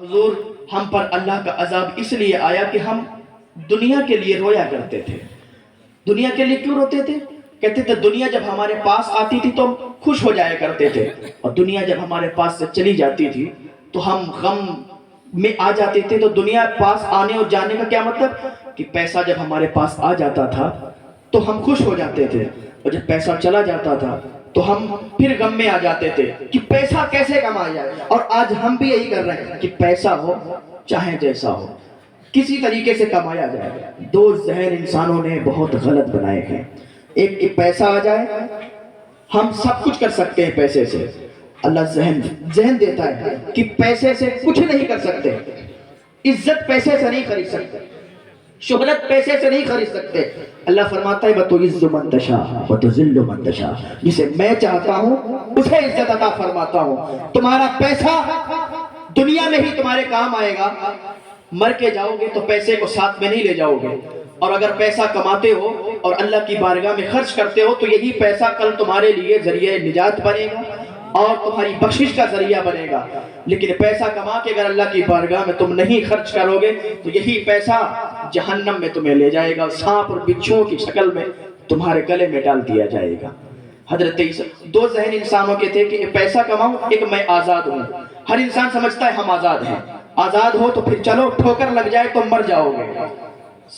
حضور ہم پر اللہ کا عذاب اس لیے آیا کہ ہم دنیا کے لیے رویا کرتے تھے۔ دنیا کے لیے کیوں روتے تھے؟ کہتے تھے دنیا جب ہمارے پاس آتی تھی تو ہم خوش ہو جایا کرتے تھے، اور دنیا جب ہمارے پاس سے چلی جاتی تھی تو ہم غم میں آ جاتے تھے۔ تو دنیا پاس آنے اور جانے کا کیا مطلب؟ کہ پیسہ جب ہمارے پاس آ جاتا تھا تو ہم خوش ہو جاتے تھے، اور جب پیسہ چلا جاتا تھا تو ہم پھر غم میں آ جاتے تھے کہ پیسہ کیسے کمایا جائے۔ اور آج ہم بھی یہی کر رہے ہیں کہ پیسہ ہو چاہے جیسا ہو کسی طریقے سے کمایا جائے۔ دو ذہن انسانوں نے بہت غلط بنائے ہیں، ایک کہ پیسہ آ جائے، ہم سب کچھ کر سکتے ہیں پیسے سے۔ اللہ ذہن دیتا ہے کہ پیسے سے کچھ نہیں کر سکتے، عزت پیسے سے نہیں خرید سکتے، شہرت پیسے سے نہیں خرید سکتے۔ اللہ فرماتا ہے وَتُعِزُّ مَن تَشَاءُ وَتُذِلُّ مَن تَشَاءُ، جسے میں چاہتا ہوں اسے عزت عطا فرماتا ہوں۔ تمہارا پیسہ دنیا میں ہی تمہارے کام آئے گا، مر کے جاؤ گے تو پیسے کو ساتھ میں نہیں لے جاؤ گے، اور اگر پیسہ کماتے ہو اور اللہ کی بارگاہ میں خرچ کرتے ہو تو یہی پیسہ کل تمہارے لیے ذریعہ نجات بنے گا اور تمہاری بخشش کا ذریعہ بنے گا۔ لیکن پیسہ کما کے اگر اللہ کی بارگاہ میں تم نہیں خرچ کرو گے تو یہی پیسہ جہنم میں تمہیں لے جائے گا، سانپ اور بچھوؤں کی شکل میں تمہارے گلے میں ڈال دیا جائے گا۔ حضرت عیسیٰ دو ذہن انسانوں کے تھے کہ پیسہ کماؤں، ایک میں آزاد ہوں۔ ہر انسان سمجھتا ہے ہم آزاد ہیں، آزاد ہو تو پھر چلو ٹھوکر لگ جائے تو مر جاؤ گے،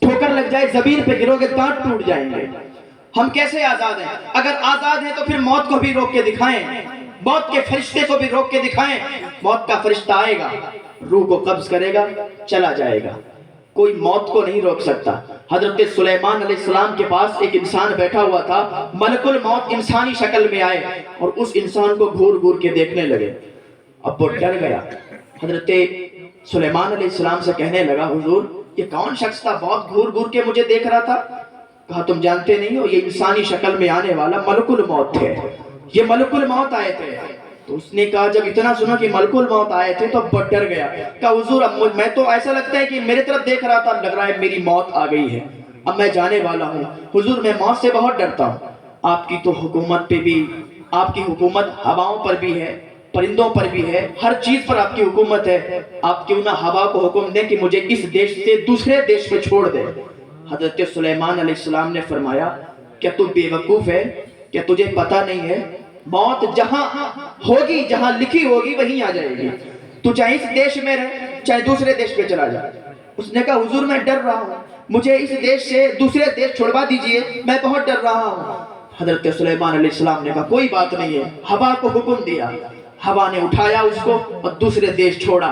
ٹھوکر لگ جائے زمین پہ گرو گے دانت ٹوٹ جائیں گے۔ ہم کیسے آزاد ہیں؟ اگر آزاد ہیں تو پھر موت کو بھی روک کے دکھائیں، موت کے فرشتے کو بھی روک کے دکھائیں۔ موت کا فرشتہ آئے گا، روح کو قبض کرے گا، چلا جائے گا، کوئی موت کو نہیں روک سکتا۔ حضرت سلیمان علیہ السلام کے پاس ایک انسان بیٹھا ہوا تھا، ملک الموت انسانی شکل میں آئے اور اس انسان کو گھور گھور کے دیکھنے لگے۔ اب وہ ڈر گیا، حضرت سلیمان علیہ السلام سے کہنے لگا حضور یہ کون شخص تھا بہت گھور گھور کے مجھے دیکھ رہا تھا؟ کہا تم جانتے نہیں ہو یہ انسانی شکل میں آنے والا ملک الموت تھے، یہ ملک الموت آئے تھے۔ تو اس نے کہا جب اتنا سنا کہ ملک الموت آئے تھے تو بہت ڈر گیا، کہا حضور اب میں تو ایسا لگتا ہے کہ میرے طرف دیکھ رہا تھا، لگ رہا ہے میری موت آ گئی ہے، اب میں جانے والا ہوں۔ حضور میں موت سے بہت ڈرتا ہوں، آپ کی تو حکومت پہ بھی، آپ کی حکومت ہواؤں پر بھی ہے، پرندوں پر بھی ہے، ہر چیز پر آپ کی حکومت ہے، آپ کیوں نہ ہوا کو حکم دیں کہ مجھے اس دیش سے دوسرے دیش میں چھوڑ دے۔ حضرت سلیمان علیہ السلام نے فرمایا کیا تو بے وقوف ہے؟ کیا تجھے پتہ نہیں ہے موت جہاں ہوگی، جہاں لکھی ہوگی وہیں آ جائے گی، تو چاہے اس دیش میں رہے چاہے دوسرے دیش پہ چلا جائے۔ اس نے کہا حضور میں ڈر رہا ہوں، مجھے اس دیش سے دوسرے دیش چھوڑوا دیجئے، میں بہت ڈر رہا ہوں۔ حضرت سلیمان علیہ السلام نے کہا کوئی بات نہیں ہے، ہوا کو حکم دیا، ہوا نے اٹھایا اس کو اور دوسرے دیش چھوڑا،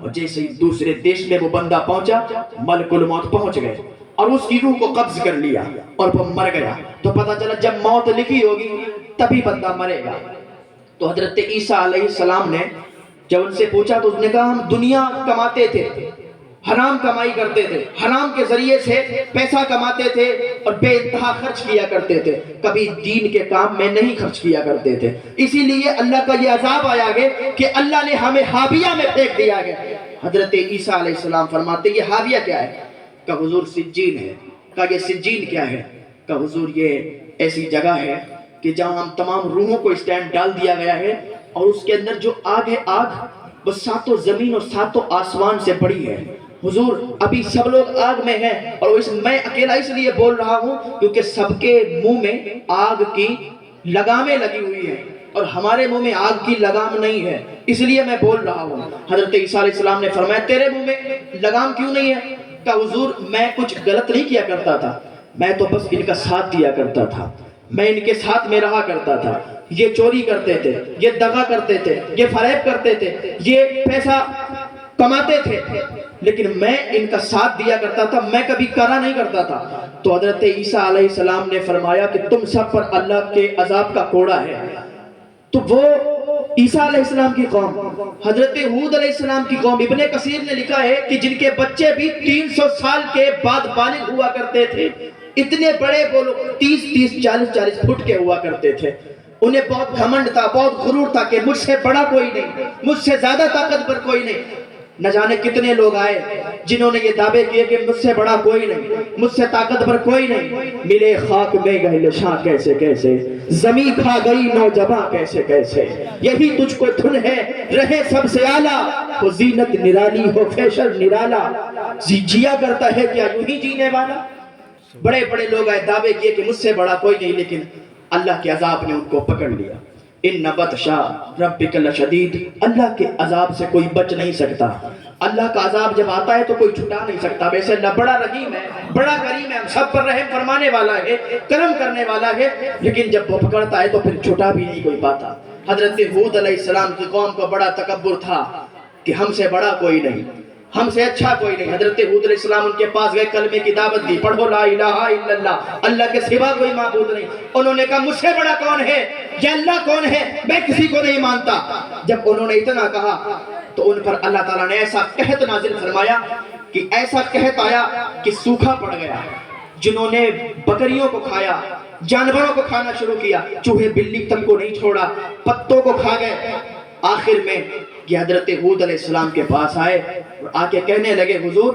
اور جیسے ہی دوسرے دیش میں وہ بندہ پہنچا ملک الموت پہنچ گئے اور اس کی روح کو قبض کر لیا اور وہ مر گیا۔ تو پتہ چلا جب موت لکھی ہوگی تبھی بندہ مرے گا۔ تو حضرت عیسیٰ علیہ السلام نے جب ان سے پوچھا تو اس نے کہا ہم دنیا کماتے تھے، حرام کمائی کرتے تھے، حرام کے ذریعے سے پیسہ کماتے تھے اور بے انتہا خرچ کیا کرتے تھے، کبھی دین کے کام میں نہیں خرچ کیا کرتے تھے، اسی لیے اللہ کا یہ عذاب آیا گیا کہ اللہ نے ہمیں حاویہ میں پھینک دیا گیا۔ حضرت عیسیٰ علیہ السلام فرماتے یہ حاویہ کیا ہے؟ کہ حضور سجین ہے۔ کہا یہ سجین کیا ہے؟ کہ حضور یہ ایسی جگہ ہے کہ جہاں ہم تمام روحوں کو اسٹینڈ ڈال دیا گیا ہے، اور اس کے اندر جو آگ ہے آگ وہ ساتوں زمین اور ساتوں آسمان سے بڑی ہے۔ حضور ابھی سب لوگ آگ میں ہیں، اور میں اکیلا اس لیے بول رہا ہوں کیونکہ سب کے منہ میں آگ کی لگامیں لگی ہوئی ہیں اور ہمارے منہ میں آگ کی لگام نہیں ہے، اس لیے میں بول رہا ہوں۔ حضرت عیسیٰ علیہ السلام نے فرمایا تیرے منہ میں لگام کیوں نہیں ہے؟ کہ حضور میں کچھ غلط نہیں کیا کرتا تھا، میں تو بس ان کا ساتھ دیا کرتا تھا، میں ان کے ساتھ میں رہا کرتا تھا، یہ چوری کرتے تھے، یہ دغا کرتے تھے، یہ فریب کرتے تھے، یہ پیسہ کماتے تھے، لیکن میں ان کا ساتھ دیا کرتا تھا، میں کبھی کرا نہیں کرتا تھا۔ تو حضرت عیسیٰ علیہ السلام نے فرمایا کہ تم سب پر اللہ کے عذاب کا کوڑا ہے۔ تو وہ عیسیٰ علیہ السلام کی قوم، حضرت ہود علیہ السلام کی قوم، ابن کثیر نے لکھا ہے کہ جن کے بچے بھی 300 سال کے بعد بالغ ہوا کرتے تھے، اتنے بڑے بولو 30 40 فٹ کے ہوا کرتے تھے، انہیں بہت گھمنڈ تھا، بہت غرور تھا کہ مجھ سے بڑا کوئی نہیں، مجھ سے زیادہ طاقتور کوئی نہیں۔ نہ جانے کتنے لوگ آئے جنہوں نے یہ دعوے کیے کہ مجھ سے بڑا کوئی نہیں، مجھ سے طاقتور کوئی نہیں، ملے خاک میں گئے نشاں کیسے کیسے، زمین کھا گئی نوجواں کیسے کیسے، یہی تجھ کو دھن ہے رہے سب سے اعلیٰ، ہو زینت نرالی ہو فیشن نرالا، جیا کرتا ہے کیا یوں ہی جینے والا۔ بڑے بڑے لوگ آئے دعوے کیے کہ مجھ سے بڑا کوئی نہیں، لیکن اللہ کے عذاب نے ان کو پکڑ لیا۔ ان بطشا ربک لشدید، اللہ کے عذاب سے کوئی بچ نہیں سکتا۔ اللہ کا عذاب جب آتا ہے تو کوئی چھٹا نہیں سکتا۔ ویسے اللہ بڑا رحیم ہے، بڑا کریم ہے، ہم سب پر رحم فرمانے والا ہے، کرم کرنے والا ہے، لیکن جب وہ پکڑتا ہے تو پھر چھٹا بھی نہیں کوئی پاتا۔ حضرت ہود علیہ السلام کی قوم کو بڑا تکبر تھا کہ ہم سے بڑا کوئی نہیں، ہم سے اچھا کوئی نہیں۔ حضرت ہود علیہ السلام ان کے پاس گئے، کلمے کی دعوت دی، پڑھو لا الہ الا اللہ، اللہ کے سوا کوئی معبود نہیں۔ انہوں نے کہا مجھ سے بڑا کون ہے، یہ اللہ کون ہے، میں کسی کو نہیں مانتا۔ جب انہوں نے اتنا کہا تو ان پر اللہ تعالیٰ نے ایسا قحط نازل فرمایا کہ ایسا قحط آیا کہ سوکھا پڑ گیا۔ جنہوں نے بکریوں کو کھایا، جانوروں کو کھانا شروع کیا، چوہے بلی تک کو نہیں چھوڑا، پتوں کو کھا گئے۔ آخر میں یہ حضرت ہود علیہ السلام کے پاس آئے اور آ کے کہنے لگے حضور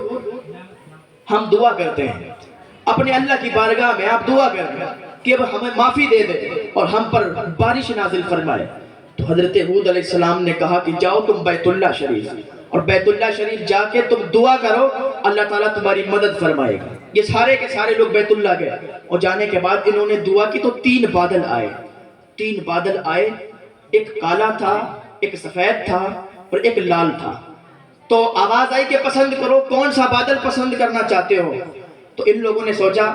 ہم دعا کرتے ہیں اپنے اللہ کی بارگاہ میں، آپ دعا کریں کہ اب ہمیں معافی دے دے اور ہم پر بارش نازل فرمائے۔ تو حضرت ہود علیہ السلام نے کہا کہ جاؤ تم بیت اللہ شریف، اور بیت اللہ شریف جا کے تم دعا کرو، اللہ تعالیٰ تمہاری مدد فرمائے گا۔ یہ سارے کے سارے لوگ بیت اللہ گئے اور جانے کے بعد انہوں نے دعا کی تو 3 بادل آئے، 3 بادل آئے، ایک کالا تھا، ایک سفید تھا اور ایک لال تھا۔ تو آواز آئی کہ پسند کرو کون سا بادل پسند کرنا چاہتے ہو۔ تو ان لوگوں نے سوچا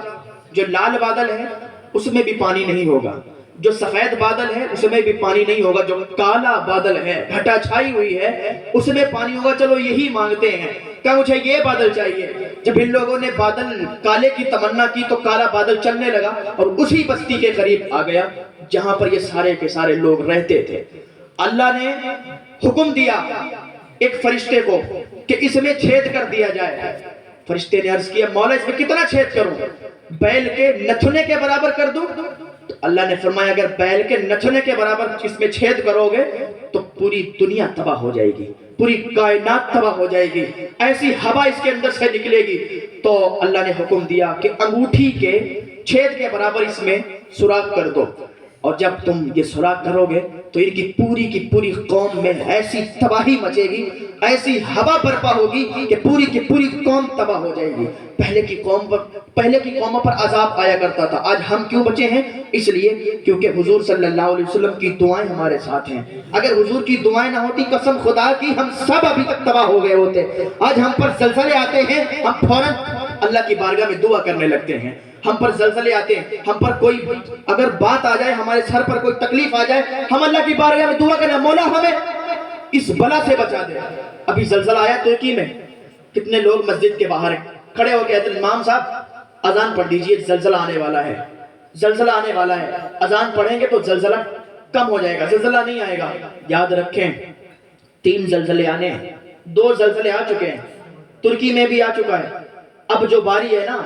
جو لال بادل ہے اس میں بھی پانی نہیں ہوگا، جو سفید بادل ہے اس میں بھی پانی نہیں ہوگا، جو کالا بادل ہے گھٹا چھائی ہوئی ہے اس میں پانی ہوگا، چلو یہی مانگتے ہیں کہ مجھے یہ بادل چاہیے۔ جب ان لوگوں نے بادل کالے کی تمنا کی تو کالا بادل چلنے لگا اور اسی بستی کے قریب آ گیا جہاں پر یہ سارے کے سارے لوگ رہتے تھے۔ اللہ نے حکم دیا ایک فرشتے کو کہ اس میں چھید کر دیا جائے۔ فرشتے نے عرض کیا مولا اس میں کتنا چھید کروں، بیل کے نتھنے کے برابر کر دوں؟ تو اللہ نے فرمایا اگر بیل کے نتھنے کے برابر اس میں چھید کرو گے تو پوری دنیا تباہ ہو جائے گی، پوری کائنات تباہ ہو جائے گی، ایسی ہوا اس کے اندر سے نکلے گی۔ تو اللہ نے حکم دیا کہ انگوٹھی کے چھید کے برابر اس میں سوراخ کر دو، اور جب تم یہ سوراخ کرو گے تو ان کی پوری قوم میں ایسی تباہی مچے گی، ایسی ہوا برپا ہوگی کہ پوری کی پوری قوم تباہ ہو جائے گی۔ پہلے کی قوموں پر عذاب آیا کرتا تھا، آج ہم کیوں بچے ہیں؟ اس لیے کیونکہ حضور صلی اللہ علیہ وسلم کی دعائیں ہمارے ساتھ ہیں۔ اگر حضور کی دعائیں نہ ہوتی قسم خدا کی ہم سب ابھی تک تباہ ہو گئے ہوتے۔ آج ہم پر زلزلے آتے ہیں، ہم فوراً اللہ کی بارگاہ میں دعا کرنے لگتے ہیں۔ ہم پر زلزلے آتے ہیں، ہم پر کوئی اگر بات آ جائے، ہمارے سر پر کوئی تکلیف آ جائے، ہم اللہ کی بارگاہ میں دعا کریں مولا ہمیں اس بلا سے بچا دے۔ ابھی زلزلہ آیا ترکی میں، کتنے لوگ مسجد کے باہر کھڑے ہو کے کہتے ہیں امام صاحب اذان پڑھ دیجئے، زلزلہ آنے والا ہے، زلزلہ آنے والا ہے، اذان پڑھیں گے تو زلزلہ کم ہو جائے گا، زلزلہ نہیں آئے گا۔ یاد رکھیں 3 زلزلے آنے ہیں، 2 زلزلے آ چکے ہیں، ترکی میں بھی آ چکا ہے۔ اب جو باری ہے نا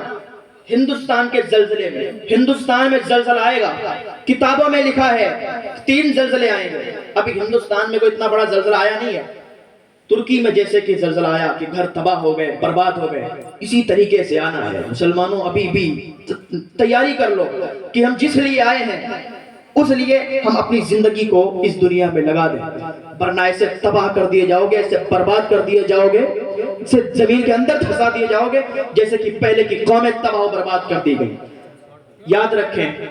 ہندوستان کے زلزلے میں، ہندوستان میں زلزلہ آئے گا، کتابوں میں لکھا ہے 3 زلزلے آئیں گے۔ ابھی ہندوستان میں کوئی اتنا بڑا زلزلہ آیا نہیں ہے، ترکی میں جیسے کہ زلزلہ آیا کہ گھر تباہ ہو گئے، برباد ہو گئے، اسی طریقے سے آنا ہے۔ مسلمانوں ابھی بھی تیاری کر لو کہ ہم جس لیے آئے ہیں اس لیے ہم اپنی زندگی کو اس دنیا میں لگا دیں، ورنہ ایسے تباہ کر دیے جاؤ گے، ایسے برباد کر دیے جاؤ گے، اسے زمین کے اندر دھسا دیے جاؤ گے جیسے کہ پہلے کی قومیں تباہ و برباد کر دی گئی۔ یاد رکھیں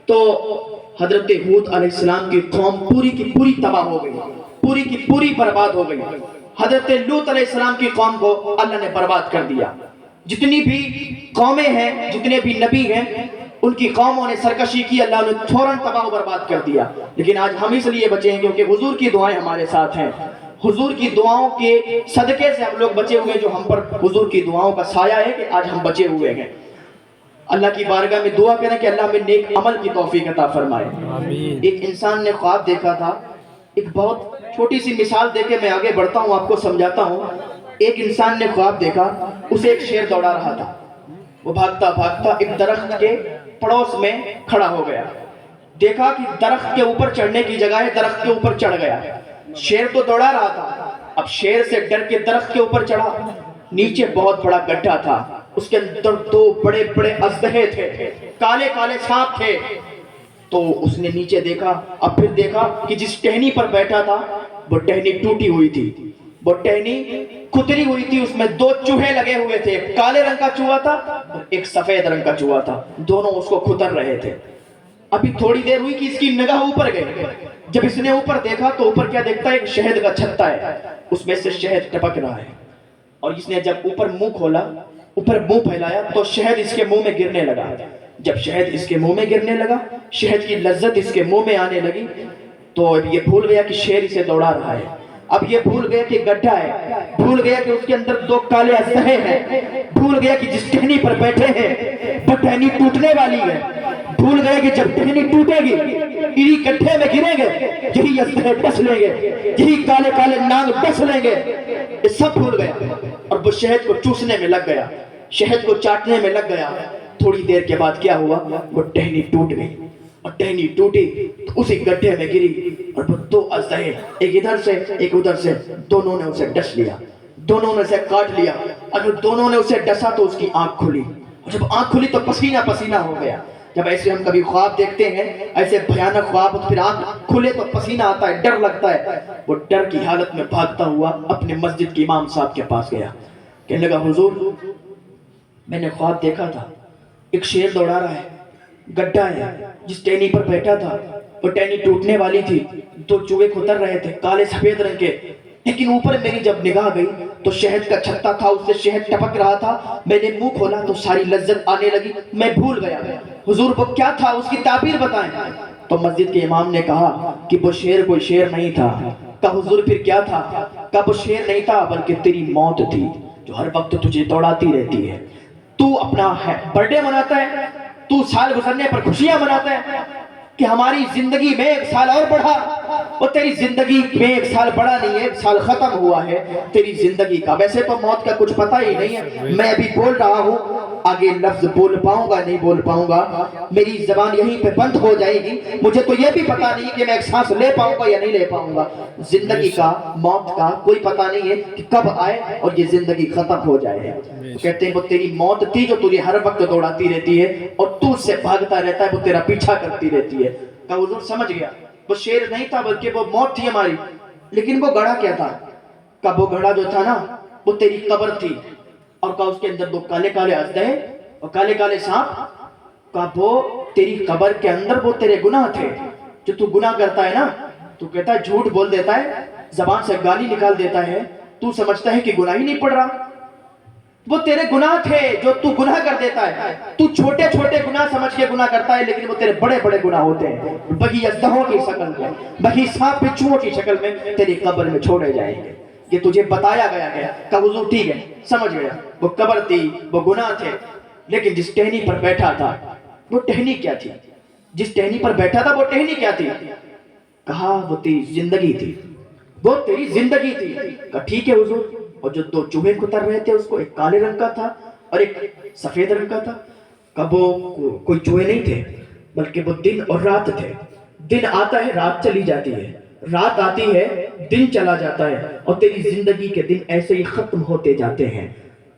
تو حضرت ہود علیہ السلام کی قوم پوری کی پوری تباہ ہو گئی، پوری کی پوری برباد ہو گئی۔ حضرت لوط علیہ السلام کی قوم کو اللہ نے برباد کر دیا۔ جتنی بھی قومیں ہیں، جتنے بھی نبی ہیں، ان کی قوموں نے سرکشی کی، اللہ نے فوراً تباہ و برباد کر دیا۔ لیکن آج ہم اس لیے بچے ہیں کیونکہ حضور کی دعائیں ہمارے ساتھ ہیں، حضور کی دعاؤں کے صدقے سے ہم لوگ بچے ہوئے، جو ہم پر حضور کی دعاؤں کا سایہ ہے کہ آج ہم بچے ہوئے ہیں۔ اللہ کی بارگاہ میں دعا کریں کہ اللہ میں نیک عمل کی توفیق عطا فرمائے۔ ایک انسان نے خواب دیکھا تھا، ایک بہت چھوٹی سی مثال دے کے میں آگے بڑھتا ہوں، آپ کو سمجھاتا ہوں۔ ایک انسان نے خواب دیکھا، اسے ایک شیر دوڑا رہا تھا، وہ بھاگتا بھاگتا ایک درخت کے پڑوس میں کھڑا ہو گیا، دیکھا کہ درخت کے اوپر چڑھنے کی جگہ ہے، درخت کے اوپر چڑھ گیا۔ شیر تو دوڑا رہا تھا اب شیر سے ڈر کے درخت کے اوپر چڑھا. نیچے بہت بڑا گڈھا تھا, اس کے اندر 2 بڑے بڑے اژدہے تھے, کالے کالے سانپ تھے. تو اس نے نیچے دیکھا, اب پھر دیکھا کہ جس ٹہنی پر بیٹھا تھا وہ ٹہنی ٹوٹی ہوئی تھی, وہ ٹہنی کتری ہوئی تھی. اس میں 2 چوہے لگے ہوئے تھے, ایک کالے رنگ کا چوہا تھا اور ایک سفید رنگ کا چوہا تھا. دونوں اس کو کتر رہے تھے. ابھی تھوڑی دیر ہوئی کہ اس کی نگاہ اوپر گئی. جب اس نے اوپر دیکھا تو اوپر کیا دیکھتا ہے, ایک شہد کا چھتا ہے, اس میں سے شہد ٹپک رہا ہے. اور اس نے جب اوپر منہ کھولا, اوپر منہ پھیلایا تو شہد اس کے منہ میں گرنے لگا. جب شہد اس کے منہ میں گرنے لگا, شہد کی لذت اس کے منہ میں آنے لگی, تو اب یہ بھول گیا کہ شیر اسے دوڑا رہا ہے. اب یہ بھول گیا کہ گڈھا ہے, بھول گیا کہ اس کے اندر 2 کالے اژدہے ہیں, بھول گیا کہ جس ٹہنی پر بیٹھے ہیں وہ ٹہنی ٹوٹنے والی ہے, بھول گیا کہ جب ٹہنی ٹوٹے گی یہی گڈھے میں گریں گے, یہی اژدہے ڈس لیں گے, یہی کالے کالے ناگ ڈس لیں گے. یہ سب بھول گیا اور وہ شہد کو چوسنے میں لگ گیا, شہد کو چاٹنے میں لگ گیا. تھوڑی دیر کے بعد کیا ہوا, وہ ٹہنی ٹوٹ گئی, اور ٹہنی ٹوٹی تو اسی گڈھے میں گری, اور وہ 2 اژدہے, ایک ادھر سے ایک ادھر سے, دونوں نے اسے ڈس لیا, دونوں نے اسے کاٹ لیا. اگر دونوں نے اسے ڈسا تو اس کی آنکھ کھلی, اور جب آنکھ کھلی تو پسینہ پسینہ ہو گیا. جب ایسے ہم کبھی خواب دیکھتے ہیں, ایسے بھیانک خواب, پھر آنکھ کھلے تو پسینہ آتا ہے, ڈر لگتا ہے. وہ ڈر کی حالت میں بھاگتا ہوا اپنے مسجد کے امام صاحب کے پاس گیا. کہنے لگا, حضور میں نے خواب دیکھا تھا, ایک شیر دوڑا رہا ہے, گڈھا ہے, جس ٹہنی پر بیٹھا تھا وہ ٹہنی ٹوٹنے والی تھی, 2 چوہے کتر رہے تھے کالے سفید رنگ کے, لیکن اوپر میری جب نگاہ گئی تو شہد کا چھتا تھا, اس سے شہد ٹپک رہا تھا. میں نے منہ کھولا تو ساری لذت آنے لگی, میں بھول گیا. حضور وہ کیا تھا, اس کی تعبیر بتائیں. تو مسجد کے امام نے کہا کہ وہ شیر کوئی شیر نہیں تھا. کہا حضور پھر کیا تھا؟ کہا وہ شیر نہیں تھا بلکہ تیری موت تھی, جو ہر وقت تجھے دوڑاتی رہتی ہے. تو اپنا برتھ ڈے مناتا ہے, تو سال گزرنے پر خوشیاں مناتا ہے کہ ہماری زندگی میں 1 سال اور بڑھا. وہ تیری زندگی میں 1 سال بڑھا نہیں ہے, 1 سال ختم ہوا ہے تیری زندگی کا. ویسے تو موت کا کچھ پتہ ہی نہیں ہے, میں ابھی بول رہا ہوں, آگے لفظ بول پاؤں گا نہیں بول پاؤں گا, میری زبان یہیں پہ بند ہو جائے گی. مجھے تو یہ بھی پتہ نہیں کہ میں ایک سانس لے پاؤں گا یا نہیں لے پاؤں گا. زندگی کا, موت کا کوئی پتہ نہیں ہے کہ کب آئے اور یہ زندگی ختم ہو جائے. کہتے ہیں وہ تیری موت تھی جو تجھے ہر وقت دوڑاتی رہتی ہے اور تو اس سے بھاگتا رہتا ہے, وہ تیرا پیچھا کرتی رہتی ہے. کہا حضور سمجھ گیا, وہ شیر نہیں تھا بلکہ وہ موت تھی ہماری. لیکن وہ گھڑا کیا تھا؟ کہا وہ گھڑا جو تھا نا وہ تیری قبر تھی. اور کہا اس کے اندر 2 کالے کالے اژدہے اور کالے کالے سانپ. کہا وہ تیری قبر کے اندر وہ تیرے گناہ تھے جو تو گناہ کرتا ہے نا. تو کہتا ہے جھوٹ بول دیتا ہے, زبان سے گالی نکال دیتا ہے, تو سمجھتا ہے کہ گناہ ہی نہیں پڑ رہا. وہ تیرے گناہ تھے جو تو گناہ کر دیتا ہے. تو چھوٹے چھوٹے گناہ سمجھ کے گناہ کرتا ہے, لیکن وہ تیرے بڑے بڑے گناہ ہوتے ہیں. وہی اژدہوں کی شکل میں, وہی سانپ بچھوؤں کی شکل میں تیری قبر میں چھوڑے جائیں گے. یہ تجھے بتایا گیا. کہ حضور ٹھیک ہے سمجھ گیا, وہ قبر تھی, وہ گناہ تھے, لیکن جس ٹہنی پر بیٹھا تھا وہ ٹہنی کیا تھی؟ جس ٹہنی پر بیٹھا تھا وہ ٹہنی کیا تھی؟ کہا وہ تیری زندگی تھی, وہ تیری زندگی تھی. کہا ٹھیک ہے حضور. اور جو 2 چوہے کتر رہے تھے اس کو, ایک کالے رنگ کا تھا اور ایک سفید رنگ کا تھا. کب وہ کوئی چوہے نہیں تھے بلکہ وہ دن اور رات تھے. دن آتا ہے رات چلی جاتی ہے, رات آتی ہے دن چلا جاتا ہے, اور تیری زندگی کے دن ایسے ہی ختم ہوتے جاتے ہیں.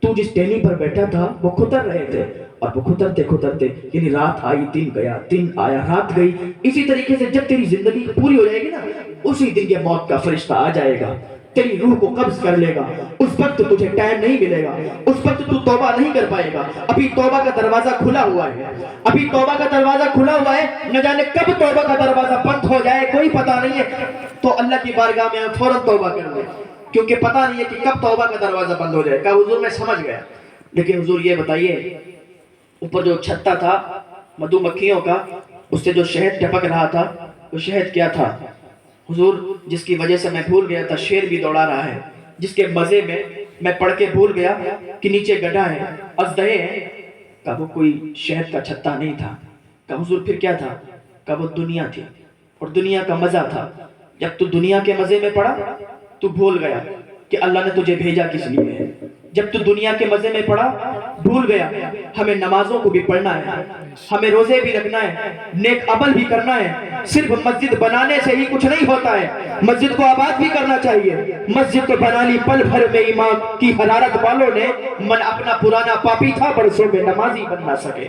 تو جس ٹہنی پر بیٹھا تھا وہ کتر رہے تھے, اور وہ کترتے کترتے یعنی رات آئی دن گیا, دن آیا رات گئی. اسی طریقے سے جب تیری زندگی پوری ہو جائے گی نا, اسی دن یہ موت کا فرشتہ آ جائے گا, تیری روح کو قبض کر لے گا. اس وقت تجھے ٹائم نہیں ملے گا, اس وقت تو توبہ نہیں کر پائے گا. ابھی توبہ کا دروازہ کھلا ہوا ہے, ابھی توبہ کا دروازہ کھلا ہوا ہے. نہ جانے کب توبہ کا دروازہ بند ہو جائے, کوئی پتہ نہیں ہے. تو اللہ کی بارگاہ میں فوراً توبہ کر لیں, کیونکہ پتہ نہیں ہے کہ کب توبہ کا دروازہ بند ہو جائے. کہا حضور میں سمجھ گیا, لیکن حضور یہ بتائیے اوپر جو چھتا تھا مدھو مکھیوں کا, اس سے جو شہد ٹپک رہا تھا وہ شہد کیا تھا؟ حضور جس کی وجہ سے میں بھول گیا تھا شیر بھی دوڑا رہا ہے, جس کے مزے میں پڑھ کے بھول گیا کہ نیچے گڈھا ہے, اژدہے ہیں. کہا وہ کوئی شہد کا چھتا نہیں تھا. کہا حضور پھر کیا تھا؟ کہا وہ دنیا تھی, اور دنیا کا مزہ تھا. جب تو دنیا کے مزے میں پڑا تو بھول گیا کہ اللہ نے تجھے بھیجا کس لیے ہے. جب تو دنیا کے مزے میں پڑا بھول گیا ہمیں نمازوں کو بھی پڑھنا ہے, ہمیں روزے بھی رکھنا ہے, نیک عمل بھی کرنا ہے. صرف مسجد بنانے سے ہی کچھ نہیں ہوتا ہے, مسجد کو آباد بھی کرنا چاہیے. مسجد تو بنا لی پل بھر میں امام کی حرارت والوں نے, من اپنا پرانا پاپی تھا برسوں میں نمازی بن نہ سکے.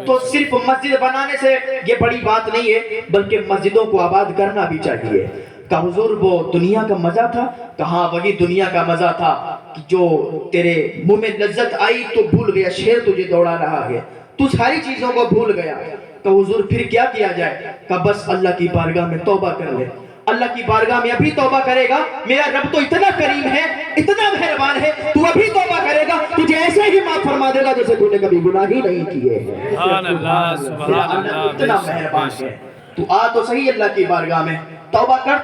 تو صرف مسجد بنانے سے یہ بڑی بات نہیں ہے, بلکہ مسجدوں کو آباد کرنا بھی چاہیے. کہ حضور وہ دنیا کا مزہ تھا, کہاں وہی دنیا کا مزہ تھا کہ جو تیرے منہ میں لذت آئی تو بھول گیا, شیر تجھے دوڑا رہا ہے, تو ساری چیزوں کو بھول گیا. تو حضور پھر کیا کیا جائے؟ کہ بس اللہ کی بارگاہ میں توبہ کر لے. اللہ کی بارگاہ میں ابھی توبہ کرے گا, میرا رب تو اتنا کریم ہے, اتنا مہربان ہے, تو ابھی توبہ کرے گا تجھے ایسے ہی معاف فرما دے گا جیسے تو نے کبھی گناہ ہی نہیں کیے. سبحان اللہ, سبحان اللہ, اتنا مہربان ہے. تو آ تو صحیح اللہ کی بارگاہ میں, توبہ کر.